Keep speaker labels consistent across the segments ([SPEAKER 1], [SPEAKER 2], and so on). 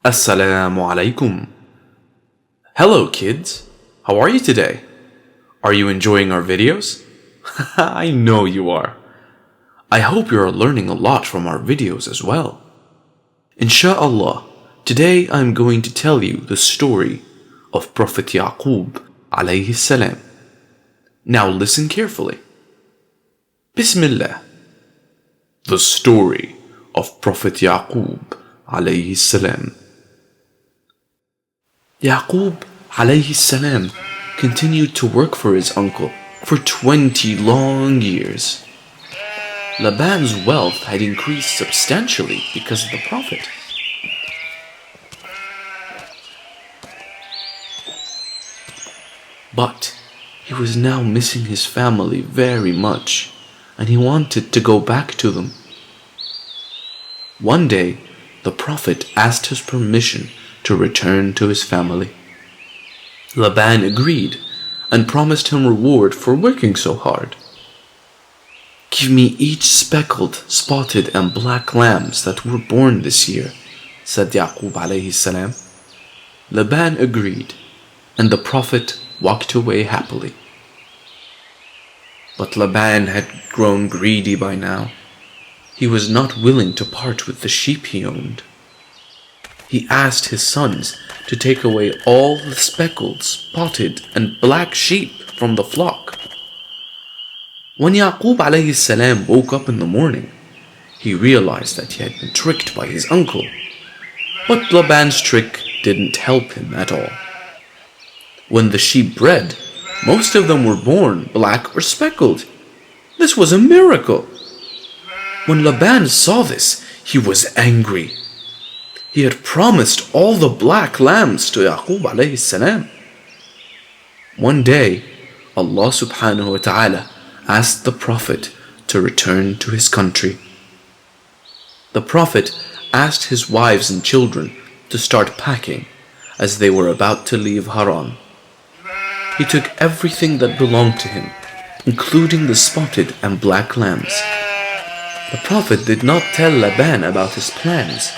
[SPEAKER 1] As-salamu Alaykum. Hello kids, how are you today? Are you enjoying our videos? I know you are. I hope you are learning a lot from our videos as well. Insha'Allah, today I'm going to tell you the story of Prophet Yaqub alayhi salam. Now listen carefully. Bismillah. The story of Prophet Yaqub alayhi salam. Yaqub alayhi salam continued to work for his uncle for 20 long years. Laban's wealth had increased substantially because of the Prophet. But he was now missing his family very much, and he wanted to go back to them. One day, the Prophet asked his permission to return to his family. Laban agreed and promised him reward for working so hard. "Give me each speckled, spotted and black lambs that were born this year," said Yaqub alayhi salam. Laban agreed, and the Prophet walked away happily. But Laban had grown greedy by now. He was not willing to part with the sheep he owned. He asked his sons to take away all the speckled, spotted and black sheep from the flock. When Yaqub alayhi salam woke up in the morning, he realized that he had been tricked by his uncle. But Laban's trick didn't help him at all. When the sheep bred, most of them were born black or speckled. This was a miracle. When Laban saw this, he was angry. He had promised all the black lambs to Yaqub alayhi salam. One day, Allah subhanahu wa ta'ala asked the Prophet to return to his country. The Prophet asked his wives and children to start packing as they were about to leave Haran. He took everything that belonged to him, including the spotted and black lambs. The Prophet did not tell Laban about his plans.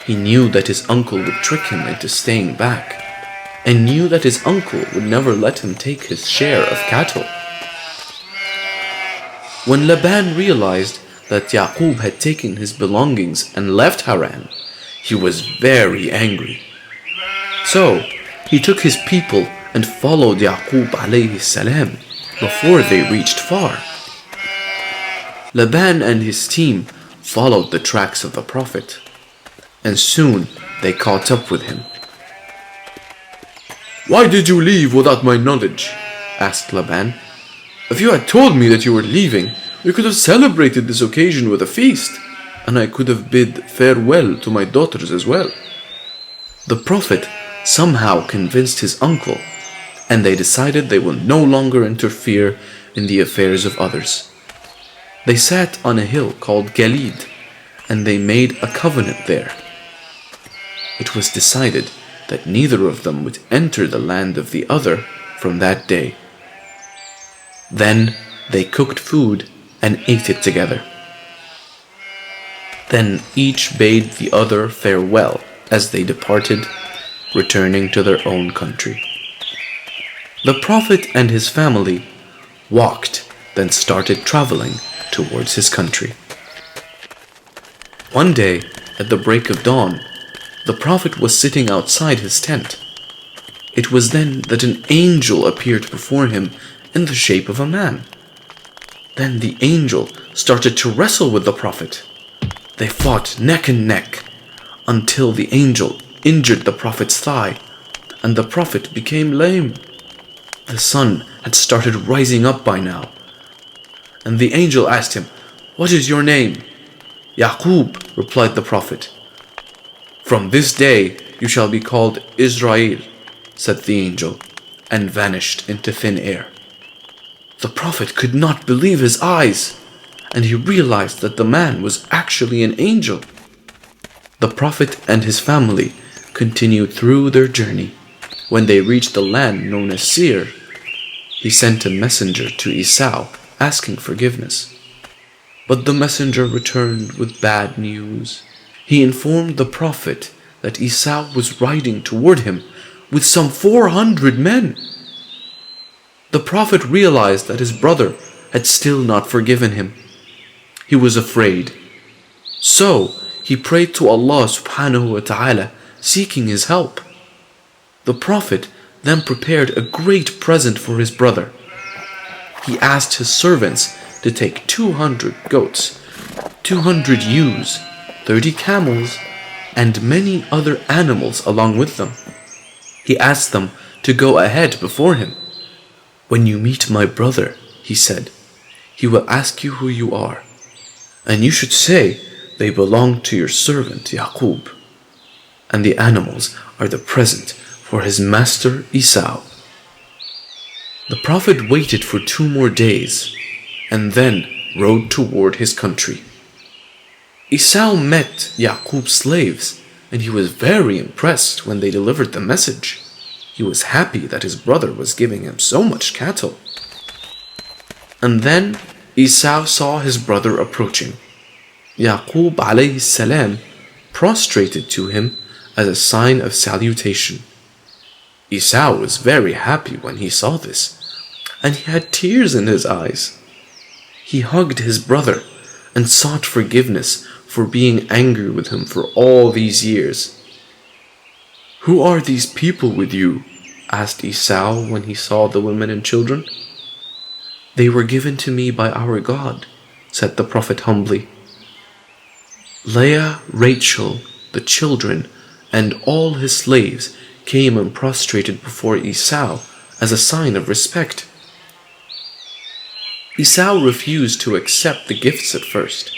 [SPEAKER 1] He knew that his uncle would trick him into staying back, and knew that his uncle would never let him take his share of cattle. When Laban realized that Yaqub had taken his belongings and left Haran, he was very angry. So, he took his people and followed Yaqub alayhi salam before they reached far. Laban and his team followed the tracks of the Prophet, and soon they caught up with him. "Why did you leave without my knowledge?" asked Laban. "If you had told me that you were leaving, we could have celebrated this occasion with a feast, and I could have bid farewell to my daughters as well." The Prophet somehow convinced his uncle, and they decided they would no longer interfere in the affairs of others. They sat on a hill called Galid, and they made a covenant there. It was decided that neither of them would enter the land of the other from that day. Then they cooked food and ate it together. Then each bade the other farewell as they departed, returning to their own country. The Prophet and his family walked, then started traveling towards his country. One day, at the break of dawn, the Prophet was sitting outside his tent. It was then that an angel appeared before him in the shape of a man. Then the angel started to wrestle with the Prophet. They fought neck and neck until the angel injured the Prophet's thigh, and the Prophet became lame. The sun had started rising up by now, and the angel asked him, "What is your name?" "Yaqub," replied the Prophet. "From this day you shall be called Israel," said the angel, and vanished into thin air. The Prophet could not believe his eyes, and he realized that the man was actually an angel. The Prophet and his family continued through their journey. When they reached the land known as Seir, he sent a messenger to Esau asking forgiveness. But the messenger returned with bad news. He informed the Prophet that Esau was riding toward him with some 400 men. The Prophet realized that his brother had still not forgiven him. He was afraid. So he prayed to Allah subhanahu wa ta'ala, seeking his help. The Prophet then prepared a great present for his brother. He asked his servants to take 200 goats, 200 ewes, 30 camels, and many other animals along with them. He asked them to go ahead before him. "When you meet my brother," he said, "he will ask you who you are, and you should say they belong to your servant Yaqub, and the animals are the present for his master Esau." The Prophet waited for 2 more days and then rode toward his country. Esau met Yaqub's slaves, and he was very impressed when they delivered the message. He was happy that his brother was giving him so much cattle. And then Esau saw his brother approaching. Yaqub alayhi salam prostrated to him as a sign of salutation. Esau was very happy when he saw this, and he had tears in his eyes. He hugged his brother and sought forgiveness for being angry with him for all these years. "Who are these people with you?" asked Esau when he saw the women and children. "They were given to me by our God," said the Prophet humbly. Leah, Rachel, the children, and all his slaves came and prostrated before Esau as a sign of respect. Esau refused to accept the gifts at first,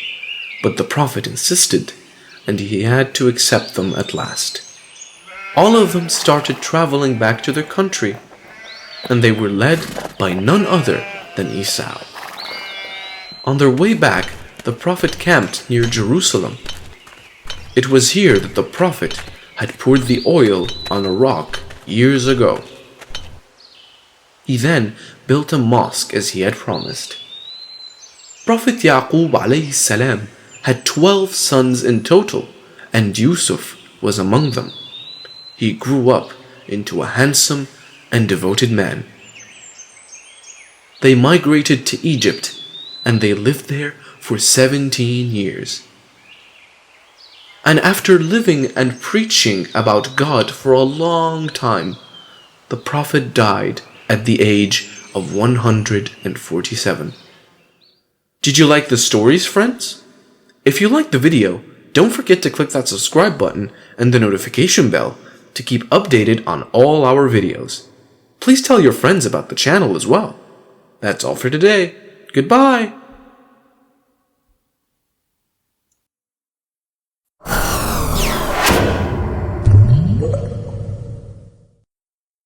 [SPEAKER 1] but the Prophet insisted, and he had to accept them at last. All of them started traveling back to their country, and they were led by none other than Esau. On their way back, the Prophet camped near Jerusalem. It was here that the Prophet had poured the oil on a rock years ago. He then built a mosque as he had promised. Prophet Yaqub alayhi salam had 12 sons in total, and Yusuf was among them. He grew up into a handsome and devoted man. They migrated to Egypt, and they lived there for 17 years. And after living and preaching about God for a long time, the Prophet died at the age of 147. Did you like the stories, friends? If you liked the video, don't forget to click that subscribe button and the notification bell to keep updated on all our videos. Please tell your friends about the channel as well. That's all for today. Goodbye!